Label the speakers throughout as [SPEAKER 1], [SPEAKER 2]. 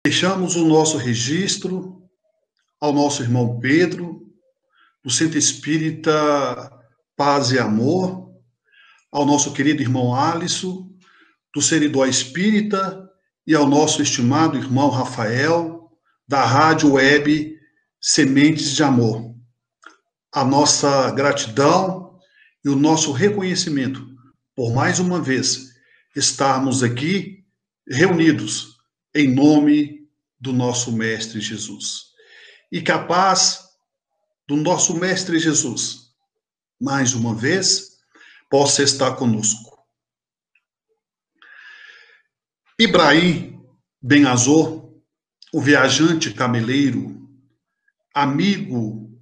[SPEAKER 1] Deixamos o nosso registro ao nosso irmão Pedro, do Centro Espírita Paz e Amor, ao nosso querido irmão Alisson, do Seridó Espírita, e ao nosso estimado irmão Rafael, da Rádio Web Sementes de Amor. A nossa gratidão e o nosso reconhecimento por mais uma vez estarmos aqui reunidos em nome do nosso Mestre Jesus. E que a paz do nosso Mestre Jesus, mais uma vez, possa estar conosco. Ibrahim Ben Azor, o viajante cameleiro, amigo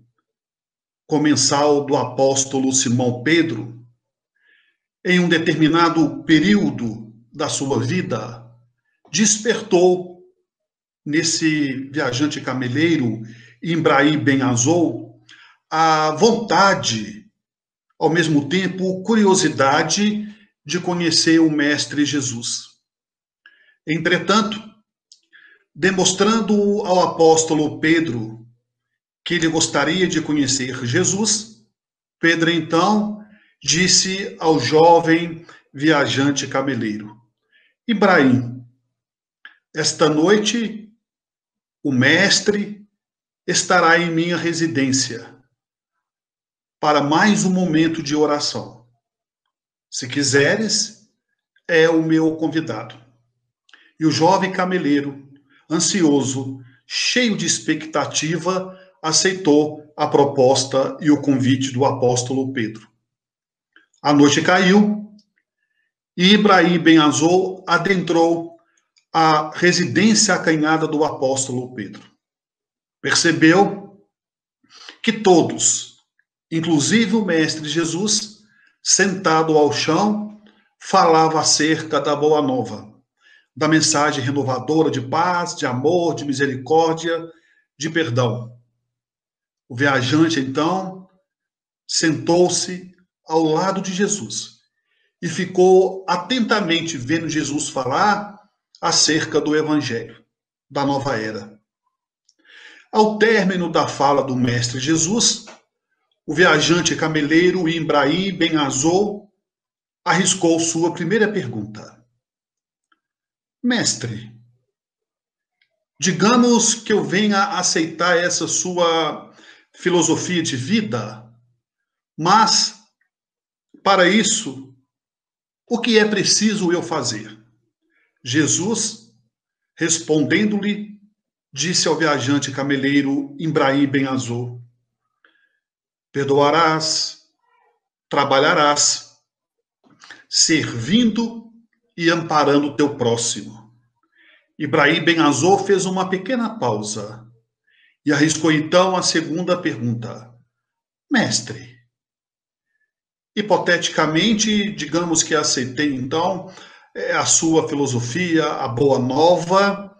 [SPEAKER 1] comensal do apóstolo Simão Pedro, em um determinado período da sua vida, despertou nesse viajante cameleiro, Ibrahim Ben Azor, a vontade, ao mesmo tempo, curiosidade de conhecer o Mestre Jesus. Entretanto, demonstrando ao apóstolo Pedro que ele gostaria de conhecer Jesus, Pedro então disse ao jovem viajante cameleiro: Ibrahim, esta noite o Mestre estará em minha residência para mais um momento de oração. Se quiseres, é o meu convidado. E o jovem cameleiro, ansioso, cheio de expectativa, aceitou a proposta e o convite do apóstolo Pedro. A noite caiu e Ibrahim Ben Azor adentrou a residência acanhada do apóstolo Pedro. Percebeu que todos, inclusive o Mestre Jesus, sentado ao chão, falava acerca da boa nova, da mensagem renovadora de paz, de amor, de misericórdia, de perdão. O viajante, então, sentou-se ao lado de Jesus e ficou atentamente vendo Jesus falar acerca do Evangelho, da nova era. Ao término da fala do Mestre Jesus, o viajante cameleiro Ibrahim Ben Azor arriscou sua primeira pergunta. Mestre, digamos que eu venha aceitar essa sua filosofia de vida, mas, para isso, o que é preciso eu fazer? Jesus, respondendo-lhe, disse ao viajante cameleiro Ibrahim Ben Azor: perdoarás, trabalharás, servindo e amparando o teu próximo. Ibrahim Ben Azor fez uma pequena pausa e arriscou então a segunda pergunta. Mestre, hipoteticamente, digamos que aceitei então a sua filosofia, a boa nova,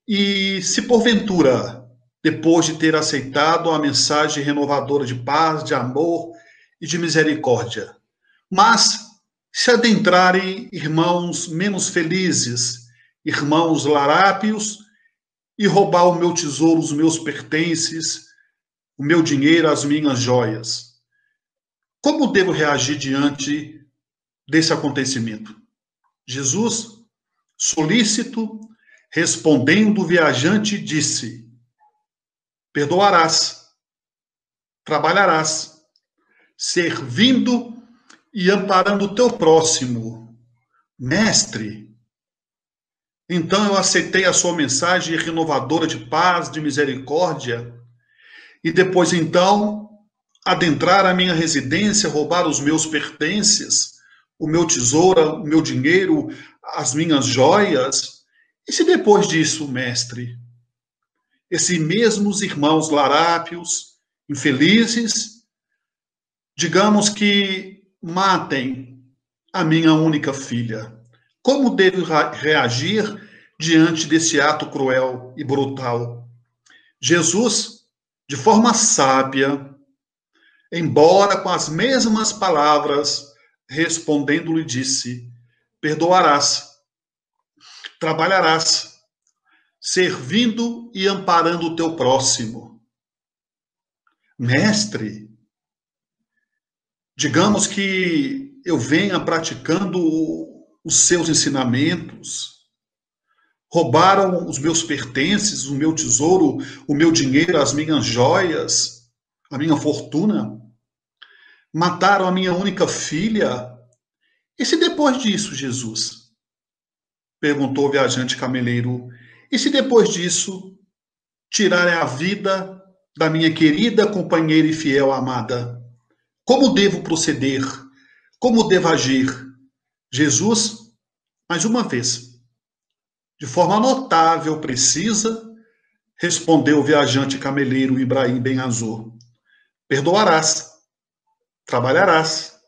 [SPEAKER 1] e se porventura, depois de ter aceitado a mensagem renovadora de paz, de amor e de misericórdia, mas se adentrarem irmãos menos felizes, irmãos larápios, e roubar o meu tesouro, os meus pertences, o meu dinheiro, as minhas joias, como devo reagir diante desse acontecimento? Jesus, solícito, respondendo o viajante, disse: perdoarás, trabalharás, servindo e amparando o teu próximo. Mestre, então eu aceitei a sua mensagem renovadora de paz, de misericórdia, e depois então adentrar a minha residência, roubar os meus pertences, o meu tesouro, o meu dinheiro, as minhas joias. E se depois disso, mestre, esses mesmos irmãos larápios, infelizes, digamos que matem a minha única filha, como devo reagir diante desse ato cruel e brutal? Jesus, de forma sábia, embora com as mesmas palavras, respondendo-lhe, disse: perdoarás, trabalharás, servindo e amparando o teu próximo. Mestre, digamos que eu venha praticando os seus ensinamentos, roubaram os meus pertences, o meu tesouro, o meu dinheiro, as minhas joias, a minha fortuna, mataram a minha única filha. E se depois disso, Jesus? Perguntou o viajante cameleiro. E se depois disso tirarem a vida da minha querida companheira e fiel amada? Como devo proceder? Como devo agir? Jesus, mais uma vez, de forma notável, precisa, respondeu o viajante cameleiro Ibrahim Ben-Azur. Perdoarás, trabalharás,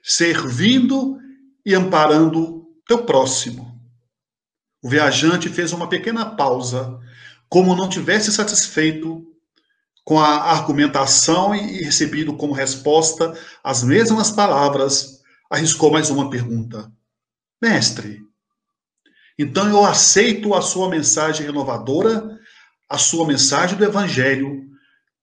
[SPEAKER 1] servindo e amparando teu próximo. O viajante fez uma pequena pausa, como não tivesse satisfeito com a argumentação e recebido como resposta as mesmas palavras, arriscou mais uma pergunta. Mestre, então eu aceito a sua mensagem renovadora, a sua mensagem do Evangelho.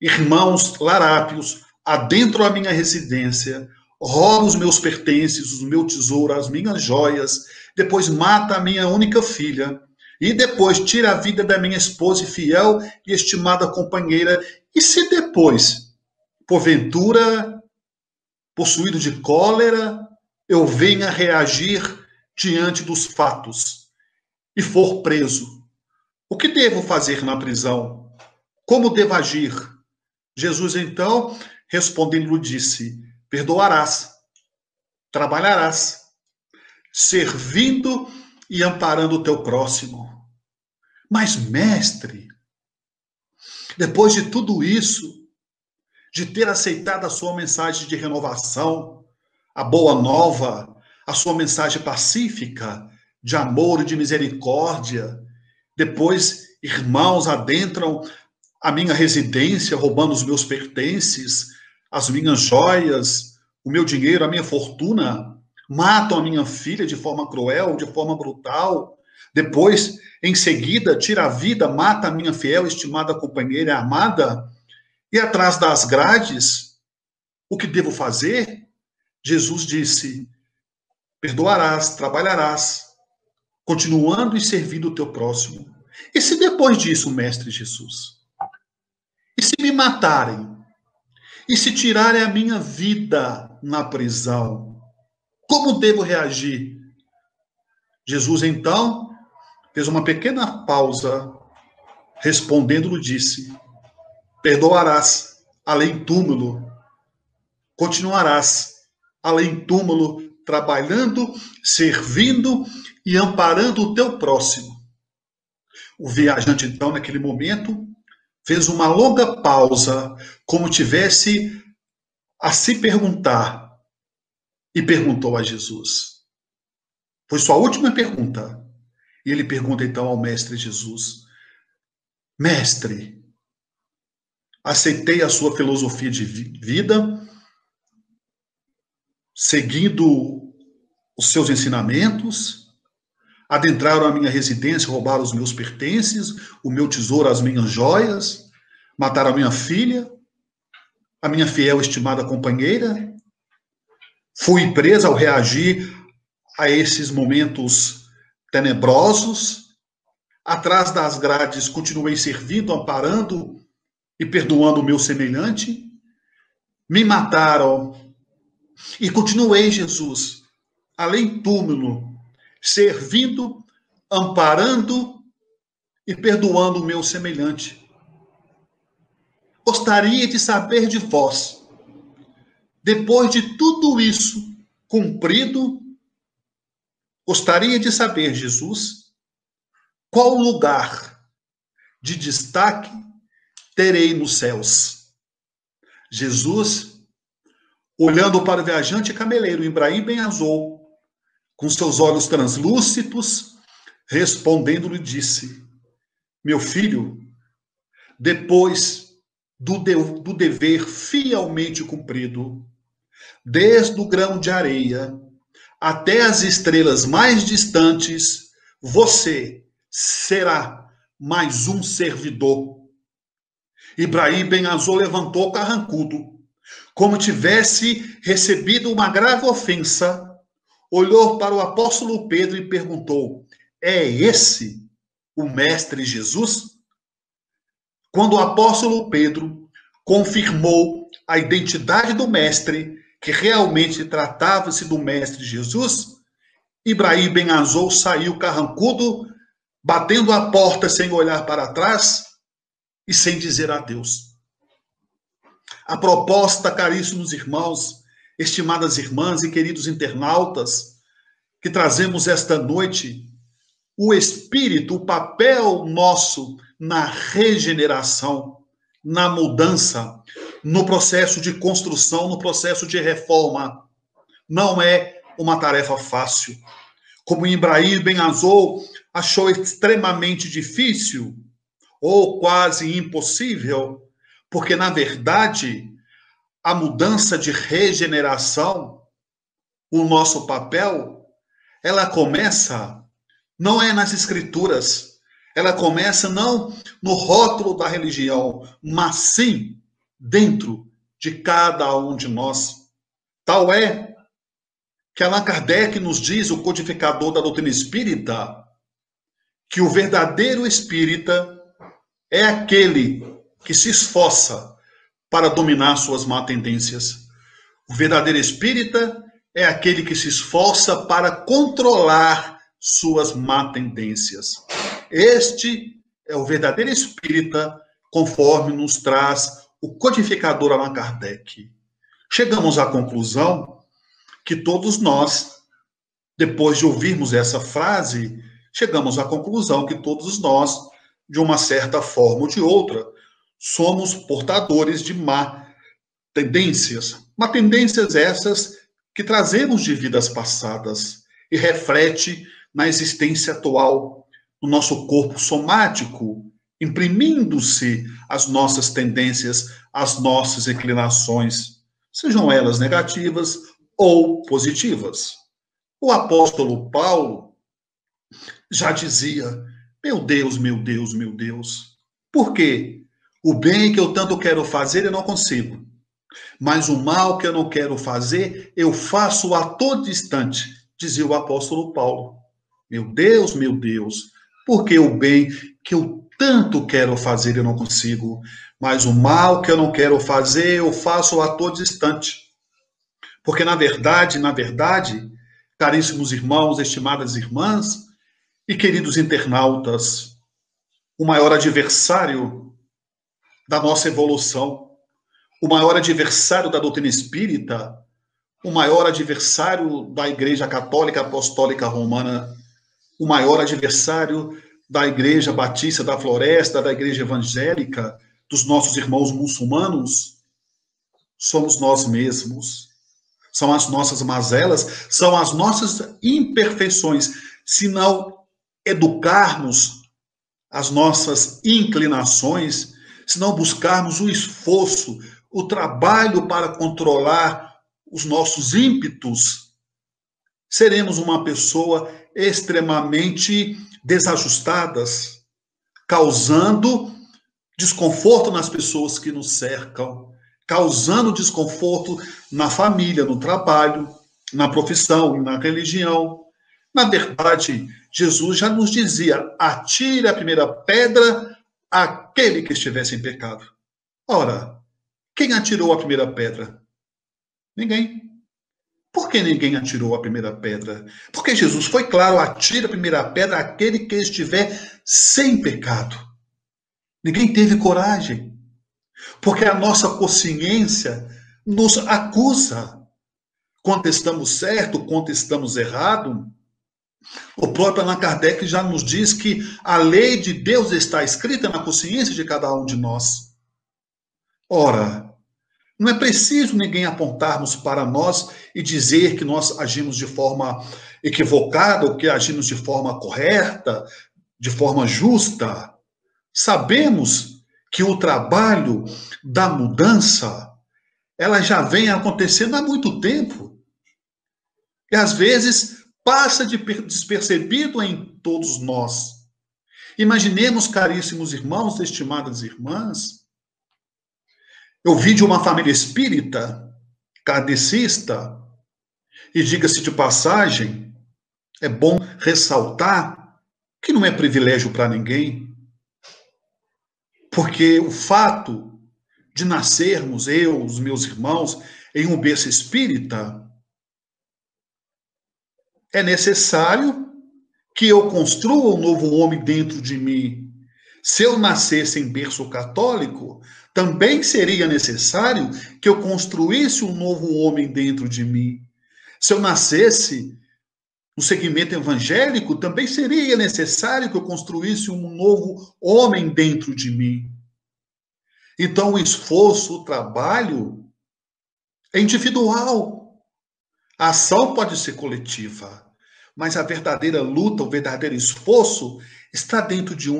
[SPEAKER 1] Irmãos larápios, adentro a minha residência, rouba os meus pertences, o meu tesouro, as minhas joias, depois mata a minha única filha, e depois tira a vida da minha esposa fiel e estimada companheira. E se depois, porventura, possuído de cólera, eu venha reagir diante dos fatos e for preso, o que devo fazer na prisão? Como devo agir? Jesus, então, respondendo, disse: perdoarás, trabalharás, servindo e amparando o teu próximo. Mas, mestre, depois de tudo isso, de ter aceitado a sua mensagem de renovação, a boa nova, a sua mensagem pacífica, de amor e de misericórdia, depois irmãos adentram a minha residência, roubando os meus pertences, as minhas joias, o meu dinheiro, a minha fortuna, matam a minha filha de forma cruel, de forma brutal, depois, em seguida, tira a vida, mata a minha fiel, estimada companheira amada, e atrás das grades, o que devo fazer? Jesus disse: perdoarás, trabalharás, continuando e servindo o teu próximo. E se depois disso, mestre Jesus? E se me matarem? E se tirarem a minha vida na prisão? Como devo reagir? Jesus, então, fez uma pequena pausa, respondendo-lhe, disse: perdoarás, além túmulo, continuarás, além túmulo, trabalhando, servindo e amparando o teu próximo. O viajante, então, naquele momento, fez uma longa pausa, como tivesse a se perguntar, e perguntou a Jesus. Foi sua última pergunta. E ele pergunta então ao mestre Jesus: mestre, aceitei a sua filosofia de vida, seguindo os seus ensinamentos, adentraram a minha residência, roubaram os meus pertences, o meu tesouro, as minhas joias, mataram a minha filha, a minha fiel estimada companheira. Fui presa ao reagir a esses momentos tenebrosos. Atrás das grades continuei servindo, amparando e perdoando o meu semelhante. Me mataram e continuei, Jesus, além túmulo, servindo, amparando e perdoando o meu semelhante. Gostaria de saber de vós, depois de tudo isso cumprido, gostaria de saber, Jesus, qual lugar de destaque terei nos céus. Jesus, olhando para o viajante cameleiro Ibrahim Ben-Azur, com seus olhos translúcidos, respondendo-lhe, disse: meu filho, depois do dever fielmente cumprido, desde o grão de areia até as estrelas mais distantes, você será mais um servidor. Ibrahim Ben Azor levantou carrancudo, como tivesse recebido uma grave ofensa, olhou para o apóstolo Pedro e perguntou: é esse o mestre Jesus? Quando o apóstolo Pedro confirmou a identidade do mestre, que realmente tratava-se do mestre Jesus, Ibrahim Ben Azor saiu carrancudo, batendo a porta sem olhar para trás e sem dizer adeus. A proposta, caríssimos irmãos, estimadas irmãs e queridos internautas, que trazemos esta noite, o Espírito, o papel nosso na regeneração, na mudança, no processo de construção, no processo de reforma, não é uma tarefa fácil. Como Ibrahim Ben Azor achou extremamente difícil, ou quase impossível, porque, na verdade, a mudança de regeneração, o nosso papel, ela começa, não é nas escrituras, ela começa não no rótulo da religião, mas sim dentro de cada um de nós. Tal é que Allan Kardec nos diz, o codificador da doutrina espírita, que o verdadeiro espírita é aquele que se esforça para dominar suas má tendências. O verdadeiro espírita é aquele que se esforça para controlar suas má tendências. Este é o verdadeiro espírita, conforme nos traz o codificador Allan Kardec. Chegamos à conclusão que todos nós, depois de ouvirmos essa frase, chegamos à conclusão que todos nós, de uma certa forma ou de outra, somos portadores de má tendências. Má tendências essas que trazemos de vidas passadas e reflete na existência atual, no nosso corpo somático, imprimindo-se as nossas tendências, as nossas inclinações, sejam elas negativas ou positivas. O apóstolo Paulo já dizia: meu Deus, meu Deus, meu Deus, por quê? O bem que eu tanto quero fazer, eu não consigo. Mas o mal que eu não quero fazer, eu faço a todo instante, dizia o apóstolo Paulo. Meu Deus, por que o bem que eu tanto quero fazer, eu não consigo? Mas o mal que eu não quero fazer, eu faço a todo instante. Porque, na verdade, caríssimos irmãos, estimadas irmãs e queridos internautas, o maior adversário da nossa evolução, o maior adversário da doutrina espírita, o maior adversário da Igreja Católica Apostólica Romana, o maior adversário da Igreja Batista da Floresta, da Igreja Evangélica, dos nossos irmãos muçulmanos, somos nós mesmos. São as nossas mazelas, são as nossas imperfeições. Se não educarmos as nossas inclinações, se não buscarmos o esforço, o trabalho para controlar os nossos ímpetos, seremos uma pessoa extremamente desajustadas, causando desconforto nas pessoas que nos cercam, causando desconforto na família, no trabalho, na profissão, na religião. Na verdade, Jesus já nos dizia: atire a primeira pedra àquele que estivesse em pecado. Ora, quem atirou a primeira pedra? Ninguém. Por que ninguém atirou a primeira pedra? Porque Jesus foi claro: atire a primeira pedra àquele que estiver sem pecado. Ninguém teve coragem. Porque a nossa consciência nos acusa. Quando estamos certo, quando estamos errado. O próprio Allan Kardec já nos diz que a lei de Deus está escrita na consciência de cada um de nós. Ora, não é preciso ninguém apontarmos para nós e dizer que nós agimos de forma equivocada ou que agimos de forma correta, de forma justa. Sabemos que o trabalho da mudança, ela já vem acontecendo há muito tempo. E às vezes passa despercebido em todos nós. Imaginemos, caríssimos irmãos, estimadas irmãs, eu vi de uma família espírita, kardecista, e diga-se de passagem, é bom ressaltar que não é privilégio para ninguém, porque o fato de nascermos, eu, os meus irmãos, em um berço espírita, é necessário que eu construa um novo homem dentro de mim. Se eu nascesse em berço católico, também seria necessário que eu construísse um novo homem dentro de mim. Se eu nascesse no segmento evangélico, também seria necessário que eu construísse um novo homem dentro de mim. Então, o esforço, o trabalho é individual. A ação pode ser coletiva, mas a verdadeira luta, o verdadeiro esforço está dentro de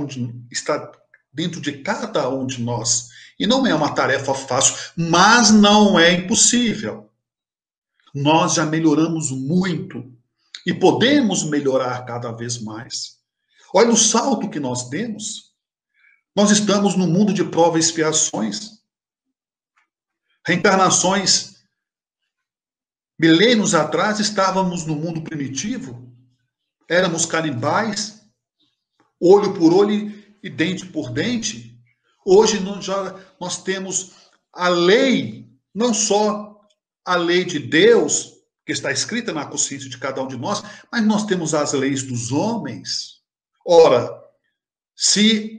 [SPEAKER 1] cada um de nós. E não é uma tarefa fácil, mas não é impossível. Nós já melhoramos muito e podemos melhorar cada vez mais. Olha o salto que nós demos. Nós estamos no mundo de provas e expiações. Reencarnações. Milênios atrás estávamos no mundo primitivo. Éramos canibais, olho por olho e dente por dente. Hoje nós temos a lei, não só a lei de Deus, que está escrita na consciência de cada um de nós, mas nós temos as leis dos homens. Ora, se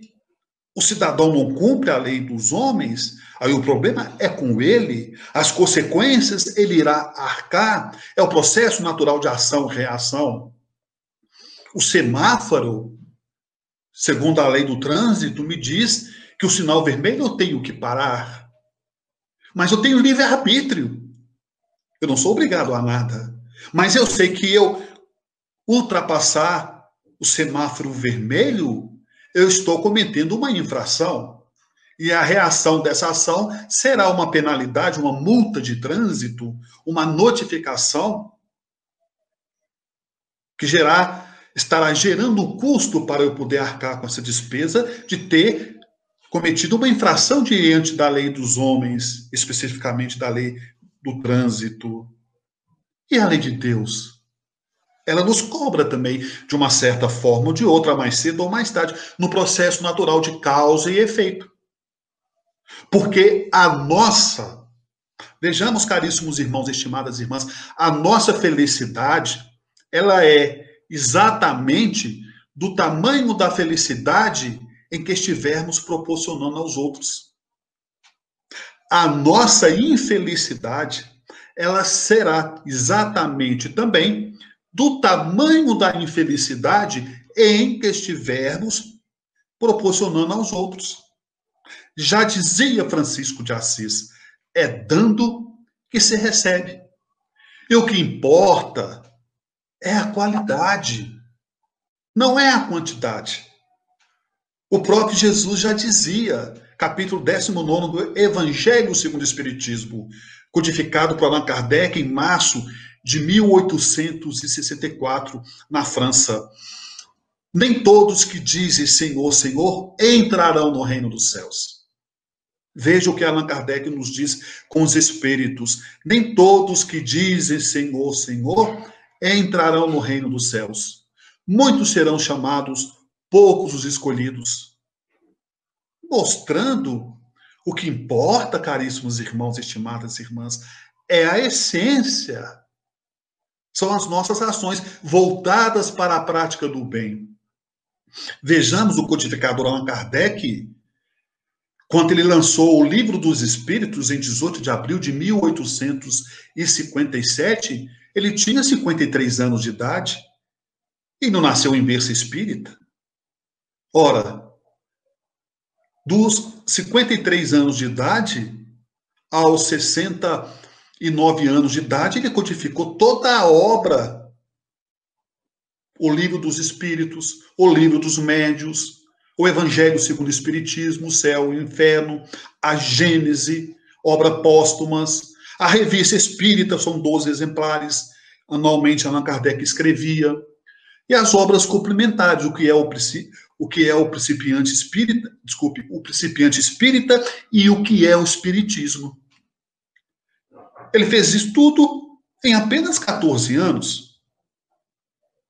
[SPEAKER 1] o cidadão não cumpre a lei dos homens, aí o problema é com ele, as consequências ele irá arcar, é o processo natural de ação e reação. O semáforo, segundo a lei do trânsito, me diz que o sinal vermelho eu tenho que parar. Mas eu tenho livre-arbítrio. Eu não sou obrigado a nada. Mas eu sei que eu ultrapassar o semáforo vermelho, eu estou cometendo uma infração. E a reação dessa ação será uma penalidade, uma multa de trânsito, uma notificação que estará gerando um custo para eu poder arcar com essa despesa de ter cometido uma infração diante da lei dos homens, especificamente da lei do trânsito. E a lei de Deus? Ela nos cobra também, de uma certa forma ou de outra, mais cedo ou mais tarde, no processo natural de causa e efeito. Porque vejamos, caríssimos irmãos, estimadas irmãs, a nossa felicidade, ela é exatamente do tamanho da felicidade em que estivermos proporcionando aos outros. A nossa infelicidade, ela será exatamente também do tamanho da infelicidade em que estivermos proporcionando aos outros. Já dizia Francisco de Assis, é dando que se recebe. E o que importa é a qualidade, não é a quantidade. O próprio Jesus já dizia, capítulo 19 do Evangelho segundo o Espiritismo, codificado por Allan Kardec em março de 1864, na França. Nem todos que dizem Senhor, Senhor, entrarão no reino dos céus. Veja o que Allan Kardec nos diz com os espíritos. Nem todos que dizem Senhor, Senhor, entrarão no reino dos céus. Muitos serão chamados, poucos os escolhidos. Mostrando o que importa, caríssimos irmãos, estimadas irmãs, é a essência. São as nossas ações voltadas para a prática do bem. Vejamos o codificador Allan Kardec, quando ele lançou o Livro dos Espíritos, em 18 de abril de 1857, ele tinha 53 anos de idade e não nasceu em berço espírita. Ora, dos 53 anos de idade aos 69 anos de idade, ele codificou toda a obra, o Livro dos Espíritos, o Livro dos Médiuns, o Evangelho segundo o Espiritismo, o Céu e o Inferno, a Gênese, obras póstumas, a Revista Espírita, são 12 exemplares, anualmente Allan Kardec escrevia, e as obras complementares, o que é o que é o principiante espírita, desculpe, o principiante espírita e o que é o espiritismo. Ele fez isso tudo em apenas 14 anos.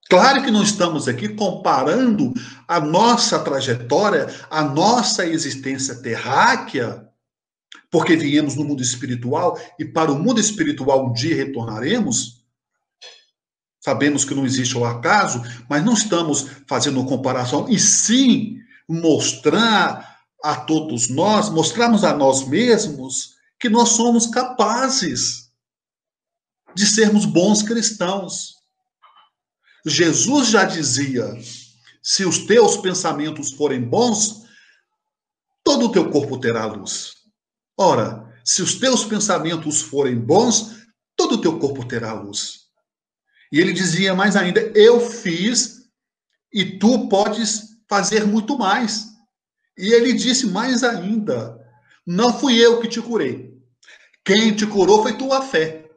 [SPEAKER 1] Claro que não estamos aqui comparando a nossa trajetória, a nossa existência terráquea, porque viemos no mundo espiritual e para o mundo espiritual um dia retornaremos. Sabemos que não existe o acaso, mas não estamos fazendo uma comparação, e sim mostrar a todos nós, mostrarmos a nós mesmos que nós somos capazes de sermos bons cristãos. Jesus já dizia: se os teus pensamentos forem bons, todo o teu corpo terá luz. Ora, se os teus pensamentos forem bons, todo o teu corpo terá luz. E ele dizia mais ainda: eu fiz e tu podes fazer muito mais. E ele disse mais ainda: não fui eu que te curei. Quem te curou foi tua fé.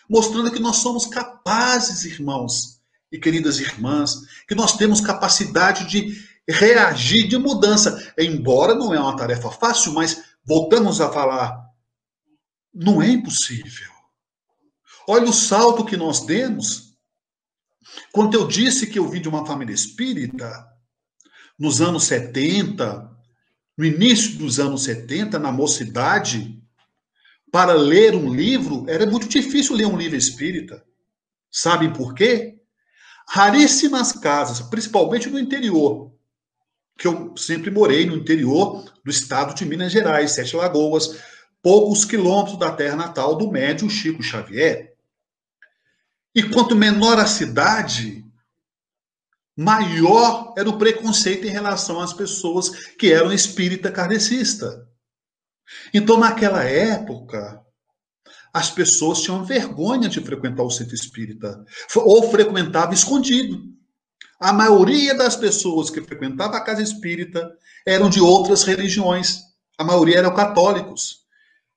[SPEAKER 1] Mostrando que nós somos capazes, irmãos e queridas irmãs, que nós temos capacidade de reagir, de mudança. Embora não é uma tarefa fácil, mas voltamos a falar, não é impossível. Olha o salto que nós demos. Quando eu disse que eu vim de uma família espírita, nos anos 70, no início dos anos 70, na mocidade, para ler um livro, era muito difícil ler um livro espírita. Sabem por quê? Raríssimas casas, principalmente no interior, que eu sempre morei no interior do estado de Minas Gerais, Sete Lagoas, poucos quilômetros da terra natal do médium Chico Xavier. E quanto menor a cidade, maior era o preconceito em relação às pessoas que eram espírita kardecista. Então, naquela época, as pessoas tinham vergonha de frequentar o centro espírita, ou frequentava escondido. A maioria das pessoas que frequentavam a casa espírita eram de outras religiões. A maioria eram católicos,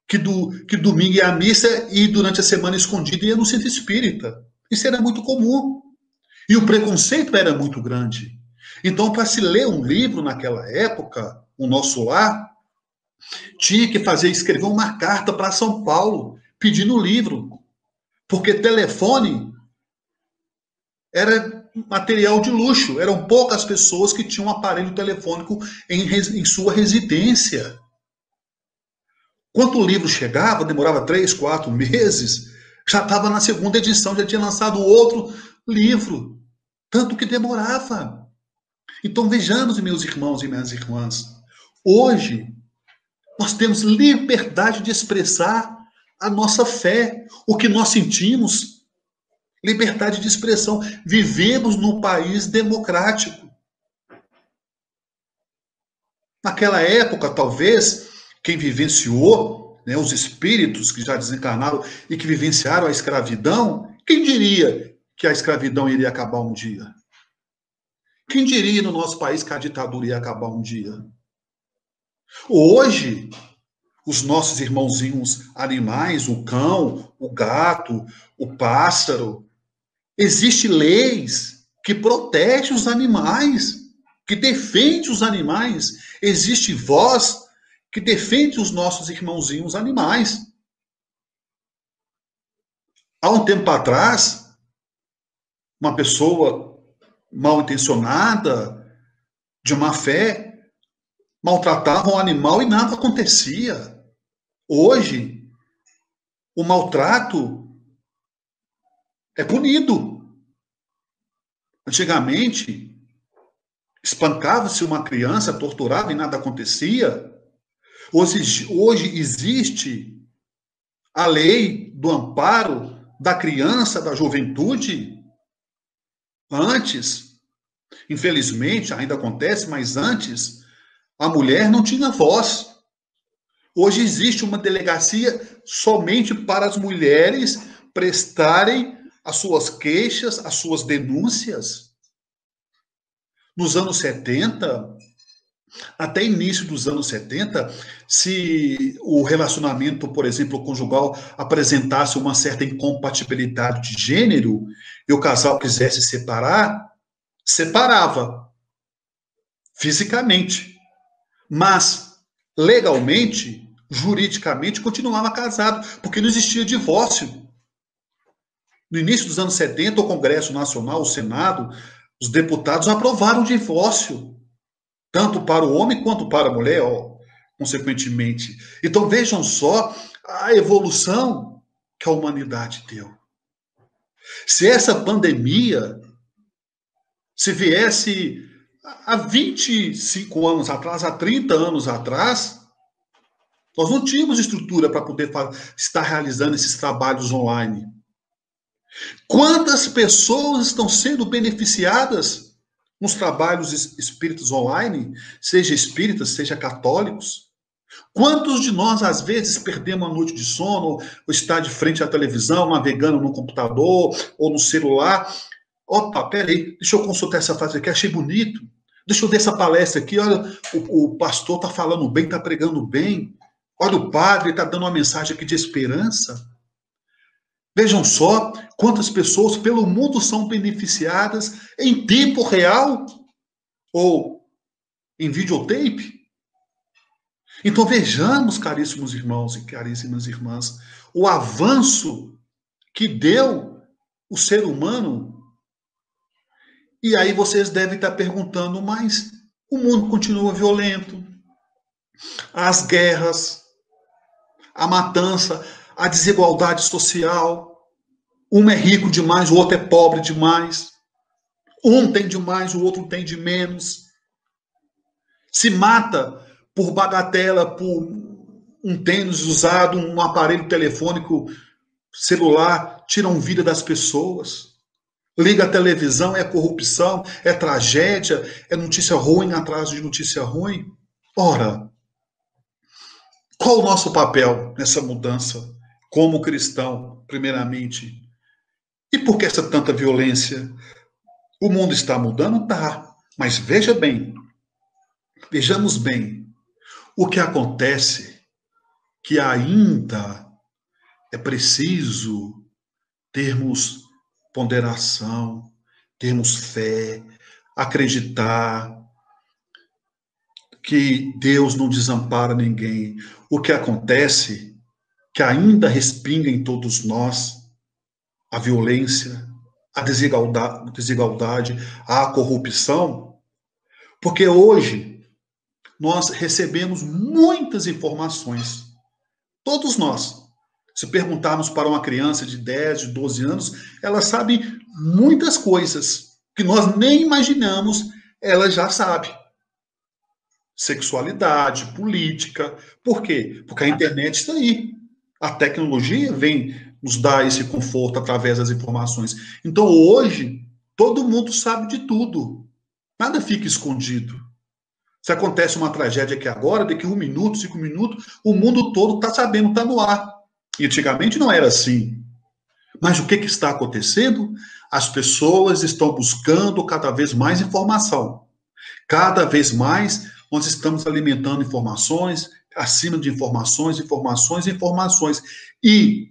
[SPEAKER 1] que domingo ia à missa e durante a semana escondido ia no centro espírita. Isso era muito comum. E o preconceito era muito grande. Então, para se ler um livro naquela época, o Nosso Lar, tinha que escrever uma carta para São Paulo, pedindo o livro. Porque telefone era material de luxo. Eram poucas pessoas que tinham um aparelho telefônico em sua residência. Quando o livro chegava, demorava 3, 4 meses, já estava na segunda edição, já tinha lançado outro livro. Tanto que demorava. Então vejamos, meus irmãos e minhas irmãs, hoje nós temos liberdade de expressar a nossa fé, o que nós sentimos. Liberdade de expressão. Vivemos num país democrático. Naquela época, talvez, quem vivenciou, né, os espíritos que já desencarnaram e que vivenciaram a escravidão, quem diria que a escravidão iria acabar um dia? Quem diria no nosso país que a ditadura ia acabar um dia? Hoje, os nossos irmãozinhos animais, o cão, o gato, o pássaro, existem leis que protegem os animais, que defendem os animais. Existe voz que defende os nossos irmãozinhos animais. Há um tempo atrás, uma pessoa mal intencionada, de má fé, maltratava um animal e nada acontecia. Hoje, o maltrato é punido. Antigamente, espancava-se uma criança, torturava e nada acontecia. Hoje existe a lei do amparo da criança, da juventude. Antes, infelizmente, ainda acontece, mas antes, a mulher não tinha voz. Hoje existe uma delegacia somente para as mulheres prestarem as suas queixas, as suas denúncias. Nos anos 70, até início dos anos 70, se o relacionamento, por exemplo, conjugal, apresentasse uma certa incompatibilidade de gênero e o casal quisesse separar, separava. fisicamente, mas legalmente, juridicamente, continuava casado, porque não existia divórcio. No início dos anos 70, o Congresso Nacional, o Senado, os deputados aprovaram o divórcio, tanto para o homem quanto para a mulher, ó, consequentemente. Então vejam só a evolução que a humanidade deu. Se essa pandemia, se viesse há 25 anos atrás, há 30 anos atrás, nós não tínhamos estrutura para poder estar realizando esses trabalhos online. Quantas pessoas estão sendo beneficiadas nos trabalhos espíritas online, seja espíritas, seja católicos? Quantos de nós, às vezes, perdemos a noite de sono, ou está de frente à televisão, navegando no computador ou no celular? Opa, peraí, deixa eu consultar essa frase aqui, achei bonito. Deixa eu ver essa palestra aqui, olha, o pastor está falando bem, está pregando bem. Olha, o padre está dando uma mensagem aqui de esperança. Vejam só quantas pessoas pelo mundo são beneficiadas em tempo real ou em videotape. Então vejamos, caríssimos irmãos e caríssimas irmãs, o avanço que deu o ser humano. E aí vocês devem estar perguntando, mas o mundo continua violento, as guerras, a matança, a desigualdade social, um é rico demais, o outro é pobre demais, um tem demais, o outro tem de menos, se mata por bagatela, por um tênis usado, um aparelho telefônico celular, tiram vida das pessoas. Liga a televisão, é corrupção, é tragédia, é notícia ruim atrás de notícia ruim. Ora, qual o nosso papel nessa mudança como cristão, primeiramente? E por que essa tanta violência? O mundo está mudando? Tá. Mas veja bem, vejamos bem, o que acontece que ainda é preciso termos ponderação, termos fé, acreditar que Deus não desampara ninguém. O que acontece que ainda respinga em todos nós a violência, a desigualdade, a corrupção, porque hoje nós recebemos muitas informações, todos nós. Se perguntarmos para uma criança de 10, de 12 anos, ela sabe muitas coisas que nós nem imaginamos, ela já sabe. Sexualidade, política. Por quê? Porque a internet está aí. A tecnologia vem nos dar esse conforto através das informações. Então, hoje, todo mundo sabe de tudo. Nada fica escondido. Se acontece uma tragédia aqui agora, daqui 1 minuto, 5 minutos, o mundo todo está sabendo, está no ar. E antigamente não era assim. Mas o que está acontecendo? As pessoas estão buscando cada vez mais informação. Cada vez mais nós estamos alimentando informações, acima de informações, informações, informações. E,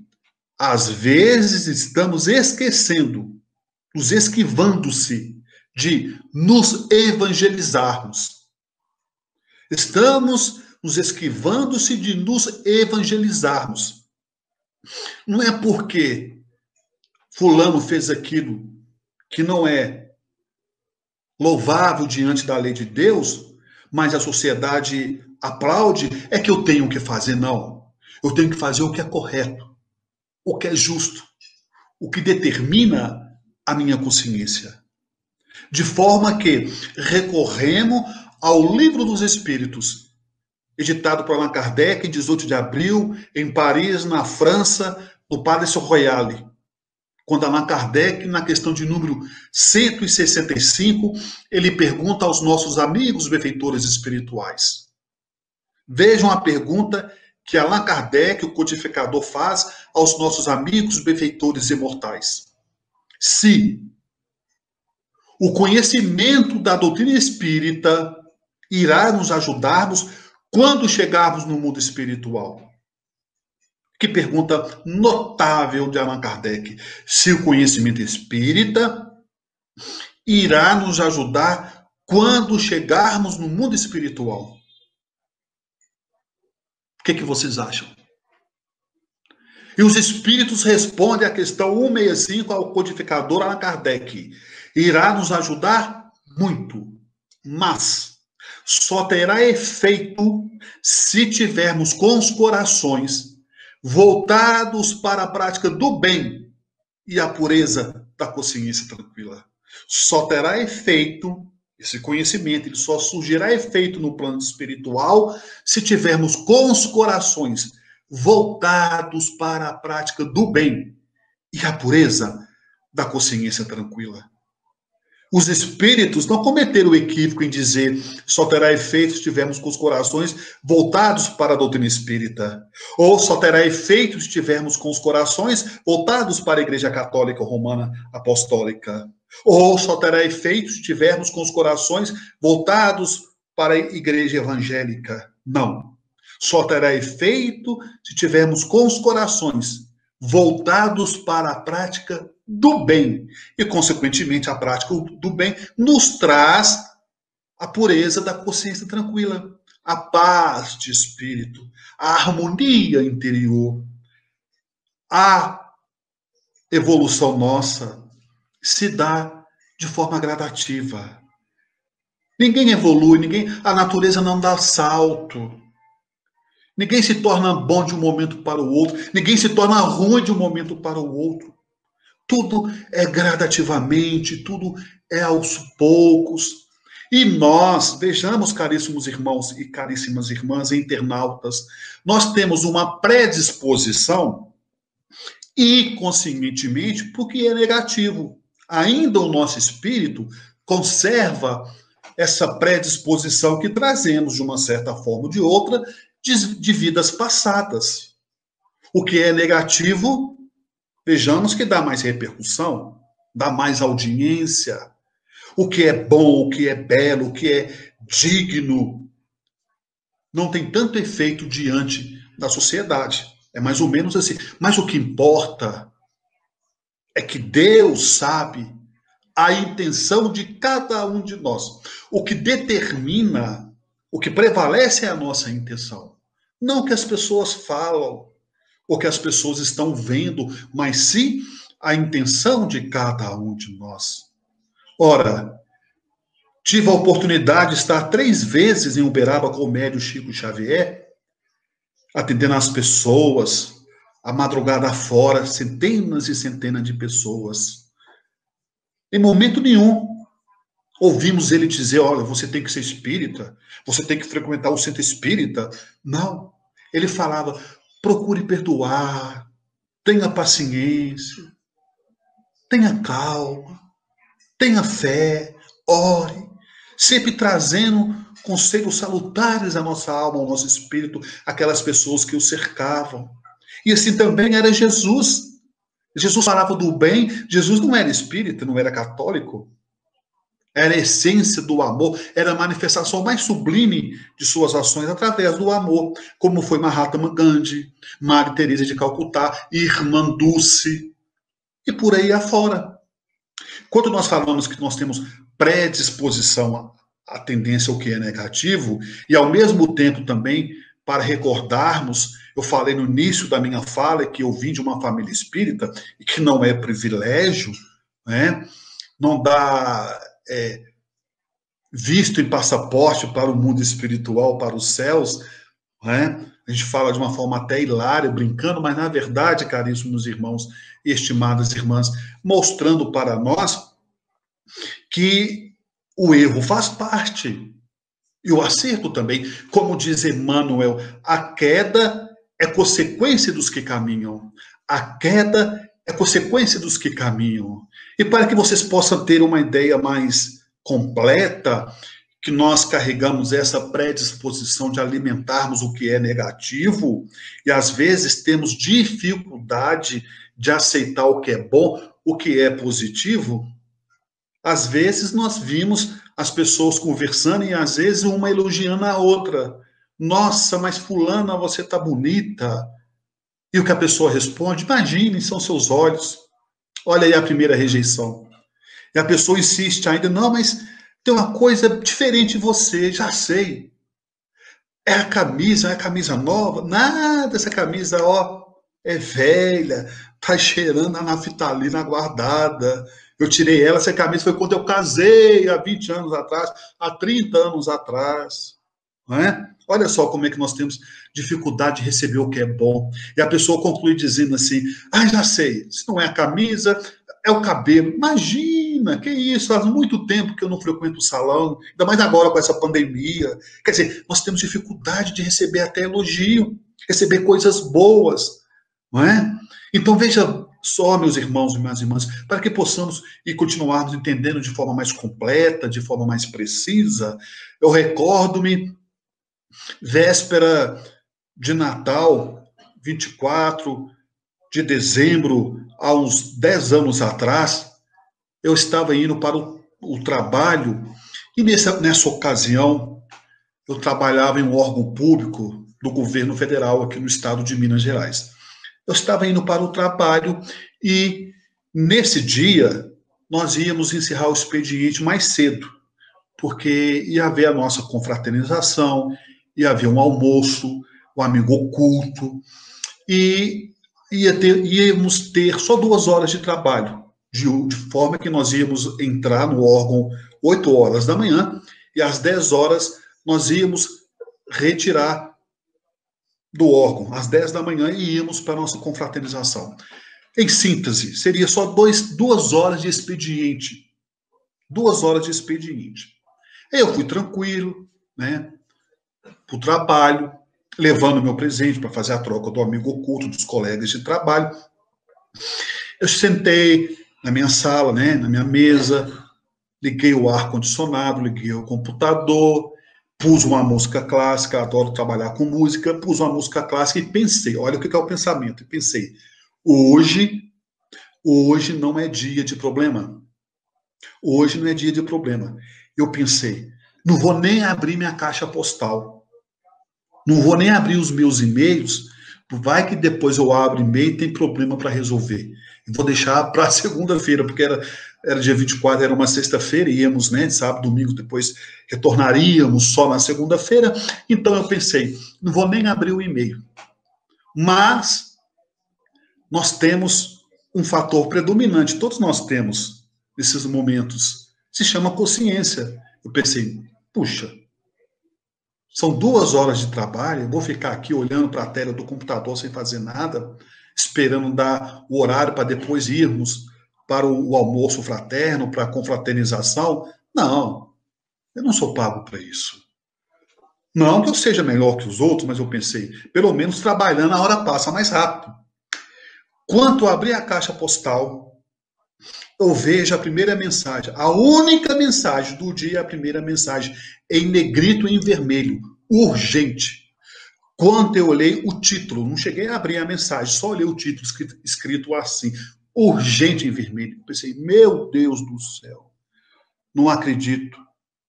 [SPEAKER 1] às vezes, estamos esquecendo, nos esquivando-se de nos evangelizarmos. Estamos nos esquivando-se de nos evangelizarmos. Não é porque fulano fez aquilo que não é louvável diante da lei de Deus, mas a sociedade aplaude, é que eu tenho que fazer, não. Eu tenho que fazer o que é correto, o que é justo, o que determina a minha consciência. De forma que recorremos ao Livro dos Espíritos, editado por Allan Kardec em 18 de abril, em Paris, na França, no Palais Royal. Quando Allan Kardec, na questão de número 165, ele pergunta aos nossos amigos benfeitores espirituais. Vejam a pergunta que Allan Kardec, o codificador, faz aos nossos amigos benfeitores imortais. Se o conhecimento da doutrina espírita irá nos ajudarmos quando chegarmos no mundo espiritual? Que pergunta notável de Allan Kardec. Se o conhecimento espírita irá nos ajudar quando chegarmos no mundo espiritual. O que vocês acham? E os espíritos respondem à questão 165 ao codificador Allan Kardec. Irá nos ajudar muito, mas só terá efeito se tivermos com os corações voltados para a prática do bem e a pureza da consciência tranquila. Só terá efeito, esse conhecimento, ele só surgirá efeito no plano espiritual se tivermos com os corações voltados para a prática do bem e a pureza da consciência tranquila. Os espíritos não cometeram o equívoco em dizer só terá efeito se tivermos com os corações voltados para a doutrina espírita, ou só terá efeito se tivermos com os corações voltados para a Igreja Católica Romana Apostólica, ou só terá efeito se tivermos com os corações voltados para a Igreja Evangélica. Não. Só terá efeito se tivermos com os corações voltados para a prática do bem. E, consequentemente, a prática do bem nos traz a pureza da consciência tranquila, a paz de espírito, a harmonia interior. A evolução nossa se dá de forma gradativa. Ninguém evolui, a natureza não dá salto. Ninguém se torna bom de um momento para o outro. Ninguém se torna ruim de um momento para o outro. Tudo é gradativamente, tudo é aos poucos. E nós, vejamos, caríssimos irmãos e caríssimas irmãs internautas, nós temos uma predisposição inconscientemente porque é negativo. Ainda o nosso espírito conserva essa predisposição que trazemos de uma certa forma ou de outra de vidas passadas. O que é negativo, vejamos que dá mais repercussão, dá mais audiência. O que é bom, o que é belo, o que é digno, não tem tanto efeito diante da sociedade. É mais ou menos assim. Mas o que importa é que Deus sabe a intenção de cada um de nós. O que determina, o que prevalece é a nossa intenção. Não o que as pessoas falam, o que as pessoas estão vendo, mas sim a intenção de cada um de nós. Ora, tive a oportunidade de estar 3 vezes em Uberaba com o médium Chico Xavier, atendendo as pessoas, a madrugada fora, centenas e centenas de pessoas. Em momento nenhum ouvimos ele dizer, olha, você tem que ser espírita, você tem que frequentar o centro espírita. Não. Ele falava, procure perdoar, tenha paciência, tenha calma, tenha fé, ore, sempre trazendo conselhos salutares à nossa alma, ao nosso espírito, aquelas pessoas que o cercavam. E assim também era Jesus. Jesus falava do bem, Jesus não era espírita, não era católico. Era a essência do amor, era a manifestação mais sublime de suas ações através do amor, como foi Mahatma Gandhi, Maria Teresa de Calcutá, Irmã Dulce, e por aí afora. Quando nós falamos que nós temos predisposição à tendência ao que é negativo, e ao mesmo tempo também, para recordarmos, eu falei no início da minha fala que eu vim de uma família espírita, e que não é privilégio, né? Não dá visto em passaporte para o mundo espiritual, para os céus, né? A gente fala de uma forma até hilária, brincando, mas na verdade, caríssimos irmãos e estimadas irmãs, mostrando para nós que o erro faz parte e o acerto também. Como diz Emmanuel, a queda é consequência dos que caminham. A queda é consequência dos que caminham. E para que vocês possam ter uma ideia mais completa, que nós carregamos essa predisposição de alimentarmos o que é negativo e às vezes temos dificuldade de aceitar o que é bom, o que é positivo. Às vezes nós vimos as pessoas conversando e às vezes uma elogiando a outra. Nossa, mas fulana, você tá bonita. E o que a pessoa responde, imagine, são seus olhos. Olha aí a primeira rejeição. E a pessoa insiste ainda, não, mas Tem uma coisa diferente em você, já sei. É a camisa nova? Nada, essa camisa, ó, é velha, tá cheirando a naftalina guardada. Eu tirei ela, essa camisa foi quando eu casei, há 20 anos atrás, há 30 anos atrás. Não é? Olha só como é que nós temos dificuldade de receber o que é bom. E a pessoa conclui dizendo assim: ah, já sei, se não é a camisa, é o cabelo. Imagina, que isso, faz muito tempo que eu não frequento o salão, ainda mais agora com essa pandemia. Quer dizer, nós temos dificuldade de receber até elogio, receber coisas boas, não é? Então veja só, meus irmãos e minhas irmãs, para que possamos e continuarmos entendendo de forma mais completa, de forma mais precisa, eu recordo-me, véspera de Natal, 24 de dezembro, há uns 10 anos atrás, eu estava indo para o trabalho e nessa ocasião eu trabalhava em um órgão público do governo federal aqui no estado de Minas Gerais. Eu estava indo para o trabalho e nesse dia nós íamos encerrar o expediente mais cedo, porque ia haver a nossa confraternização, ia haver um almoço, um amigo oculto, e íamos ter só 2 horas de trabalho, de forma que nós íamos entrar no órgão 8 horas da manhã, e às 10 horas nós íamos retirar do órgão, às 10 da manhã, e íamos para a nossa confraternização. Em síntese, seria só 2 horas de expediente. 2 horas de expediente. Eu fui tranquilo, né, para o trabalho, levando meu presente para fazer a troca do amigo oculto, dos colegas de trabalho. Eu sentei na minha sala, né, na minha mesa, liguei o ar-condicionado, liguei o computador, pus uma música clássica, adoro trabalhar com música, pus uma música clássica e pensei, olha o que é o pensamento, pensei, hoje não é dia de problema. Hoje não é dia de problema. Eu pensei, não vou nem abrir minha caixa postal. Não vou nem abrir os meus e-mails, vai que depois eu abro e-mail e tem problema para resolver. Vou deixar para segunda-feira, porque era dia 24, era uma sexta-feira, íamos, né, sábado, domingo, depois retornaríamos só na segunda-feira. Então eu pensei, não vou nem abrir o e-mail. Mas nós temos um fator predominante, todos nós temos nesses momentos, se chama consciência. Eu pensei, puxa, são 2 horas de trabalho, eu vou ficar aqui olhando para a tela do computador sem fazer nada, esperando dar o horário para depois irmos para o almoço fraterno, para a confraternização. Não, eu não sou pago para isso. Não que eu seja melhor que os outros, mas eu pensei, pelo menos trabalhando a hora passa mais rápido. Quando eu abri a caixa postal, eu vejo a primeira mensagem, a única mensagem do dia, a primeira mensagem, em negrito e em vermelho, urgente. Quando eu olhei o título, não cheguei a abrir a mensagem, só olhei o título escrito assim, urgente em vermelho. Pensei, meu Deus do céu, não acredito.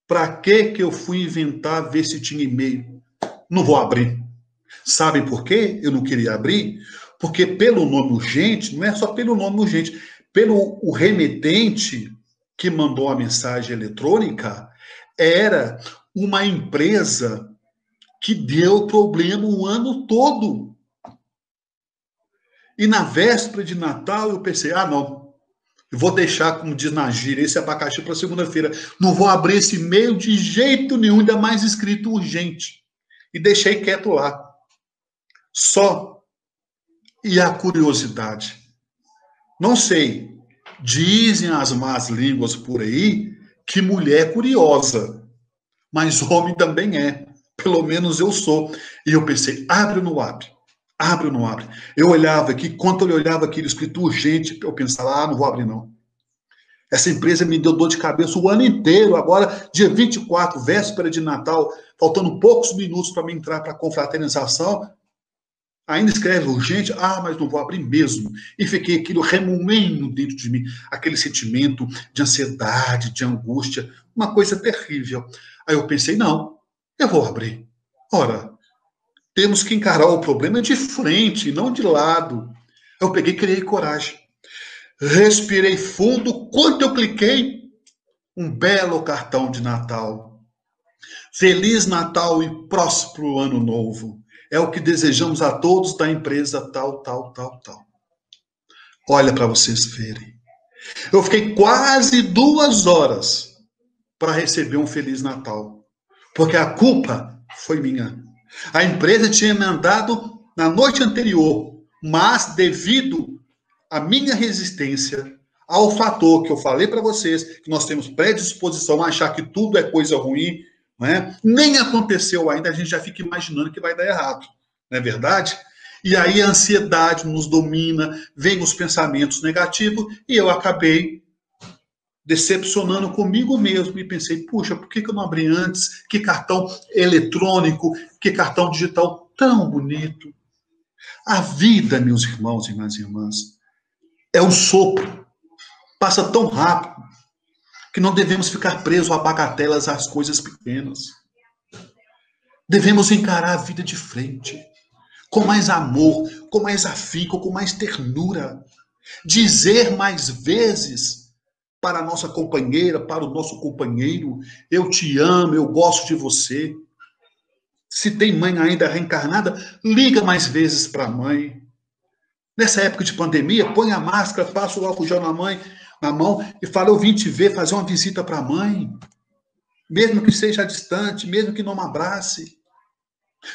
[SPEAKER 1] Para que eu fui inventar ver se tinha e-mail? Não vou abrir. Sabem por quê? Eu não queria abrir? Porque pelo nome urgente, não é só pelo nome urgente, pelo o remetente que mandou a mensagem eletrônica, era uma empresa que deu problema o ano todo. E na véspera de Natal eu pensei, não, eu vou deixar, como diz na gíria, esse abacaxi para segunda-feira. Não vou abrir esse e-mail de jeito nenhum, ainda mais escrito urgente. E deixei quieto lá. Só. E a curiosidade. Não sei, dizem as más línguas por aí que mulher é curiosa, mas homem também é. Pelo menos eu sou. E eu pensei, abre ou não abre? Abre ou não abre? Eu olhava aqui, quando eu olhava aquilo escrito urgente, eu pensava, não vou abrir não. Essa empresa me deu dor de cabeça o ano inteiro. Agora, dia 24, véspera de Natal, faltando poucos minutos para me entrar para a confraternização, ainda escreve urgente, mas não vou abrir mesmo. E fiquei aquilo remoendo dentro de mim, aquele sentimento de ansiedade, de angústia, uma coisa terrível. Aí eu pensei, não, eu vou abrir. Ora, temos que encarar o problema de frente, não de lado. Eu peguei e criei coragem. Respirei fundo, quando eu cliquei, um belo cartão de Natal. Feliz Natal e próspero Ano Novo. É o que desejamos a todos da empresa tal, tal, tal, tal. Olha para vocês verem. Eu fiquei quase 2 horas para receber um Feliz Natal, porque a culpa foi minha. A empresa tinha mandado na noite anterior, mas devido à minha resistência, ao fator que eu falei para vocês, que nós temos predisposição a achar que tudo é coisa ruim, não é? Nem aconteceu ainda, a gente já fica imaginando que vai dar errado, não é verdade? E aí a ansiedade nos domina, vem os pensamentos negativos, e eu acabei decepcionando comigo mesmo e pensei, puxa, por que eu não abri antes? Que cartão eletrônico, que cartão digital tão bonito. A vida, meus irmãos e minhas irmãs, é um sopro, passa tão rápido que não devemos ficar presos a bagatelas, às coisas pequenas. Devemos encarar a vida de frente, com mais amor, com mais afinco, com mais ternura. Dizer mais vezes para a nossa companheira, para o nosso companheiro, eu te amo, eu gosto de você. Se tem mãe ainda reencarnada, liga mais vezes para a mãe. Nessa época de pandemia, põe a máscara, passa o álcool gel na mão e fala, eu vim te ver, fazer uma visita para a mãe. Mesmo que seja distante, mesmo que não me abrace.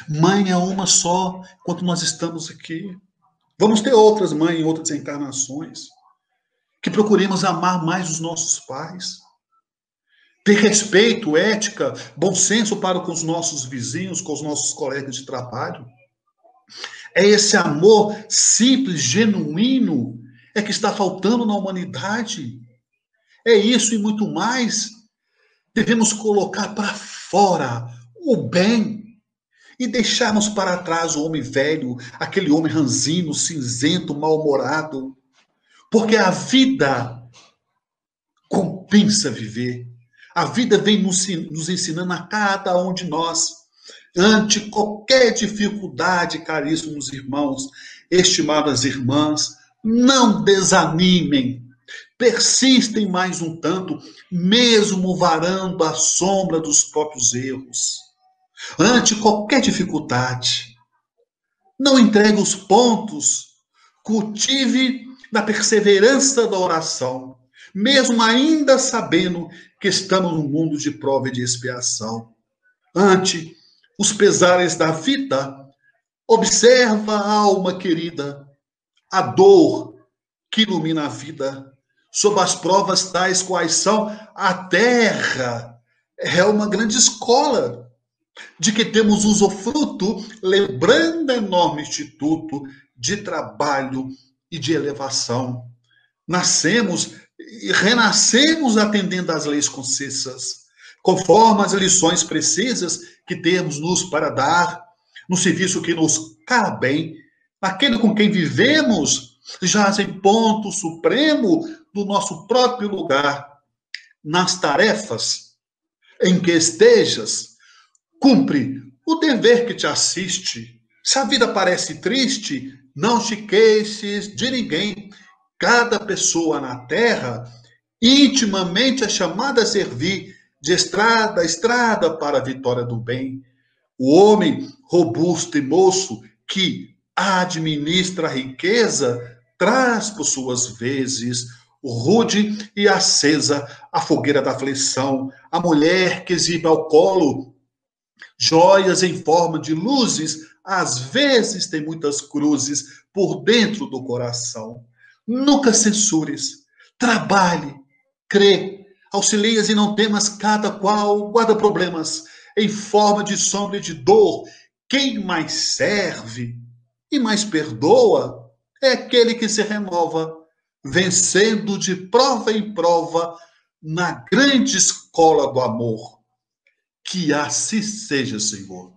[SPEAKER 1] Mãe é uma só, enquanto nós estamos aqui. Vamos ter outras mães em outras encarnações. Que procuremos amar mais os nossos pais. Ter respeito, ética, bom senso para com os nossos vizinhos, com os nossos colegas de trabalho. É esse amor simples, genuíno, é que está faltando na humanidade. É isso e muito mais. Devemos colocar para fora o bem e deixarmos para trás o homem velho, aquele homem ranzino, cinzento, mal-humorado. Porque a vida compensa viver. A vida vem nos ensinando a cada um de nós. Ante qualquer dificuldade, caríssimos irmãos, estimadas irmãs, não desanimem. Persistem mais um tanto, mesmo varando a sombra dos próprios erros. Ante qualquer dificuldade, não entregue os pontos, cultive na perseverança da oração, mesmo ainda sabendo que estamos num mundo de prova e de expiação. Ante os pesares da vida, observa a alma querida, a dor que ilumina a vida. Sob as provas tais quais são, a terra é uma grande escola de que temos usufruto, lembrando enorme instituto de trabalho e de elevação. Nascemos e renascemos atendendo às leis concessas, conforme as lições precisas que temos nos para dar, no serviço que nos cabe bem, naquele com quem vivemos, jaz em ponto supremo do nosso próprio lugar. Nas tarefas em que estejas, cumpre o dever que te assiste. Se a vida parece triste, não te queixes de ninguém. Cada pessoa na terra, intimamente é chamada a servir de estrada a estrada para a vitória do bem. O homem robusto e moço que administra a riqueza traz por suas vezes rude e acesa a fogueira da aflição. A mulher que exibe ao colo joias em forma de luzes, às vezes tem muitas cruzes por dentro do coração. Nunca censures, trabalhe, crê, auxilias e não temas, cada qual guarda problemas em forma de sombra e de dor. Quem mais serve e mais perdoa é aquele que se renova, vencendo de prova em prova na grande escola do amor. Que assim seja, Senhor.